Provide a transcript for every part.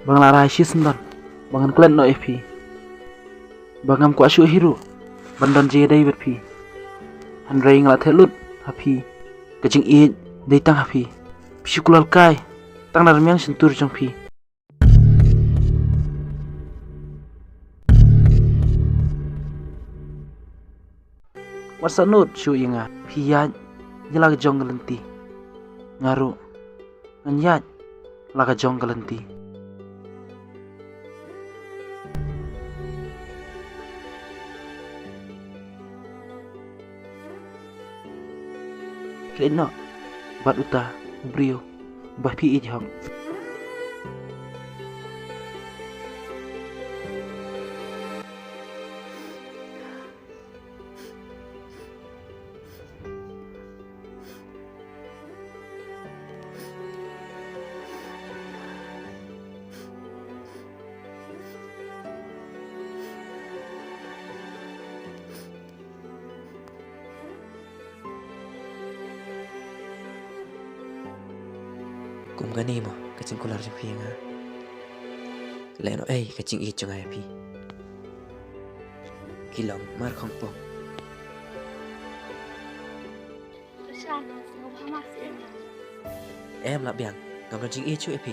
Bangla rahasia sendon, bangan klan no epi. Bangam ku asyuk hiru, bandan je dai berpi. Handrai ngala thelut hapi, kacing i dai tang hapi. Pisukulal kai, tang narmiang sentur jong pi. Masa nut syu inga, piyaj laga jong galenti. Ngaru, nganyaj laga jong galenti. Kena bat uta brio bah pi ijham. Kum gani mo kacing kular jong pi nga. Leno kacing i jong ai pi. Kilong mar khong pong. Em là biang ngam jing i chu pi.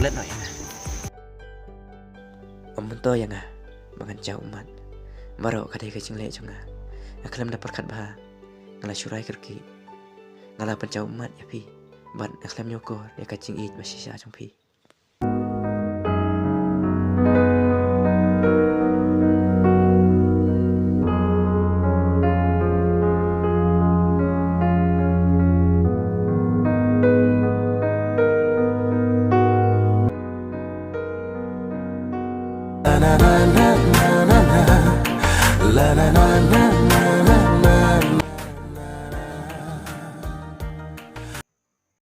Let nói nga. Om to yang nga bangan jauh umat. Maro kadai kacing le jong nga. Aklam dapat kat bah. Ngala syurai kerki. Ngala pencau umat ya pi. Ban aklam nyoko ya kacing it masih sya jong pi. La na na na na na na, la na na na.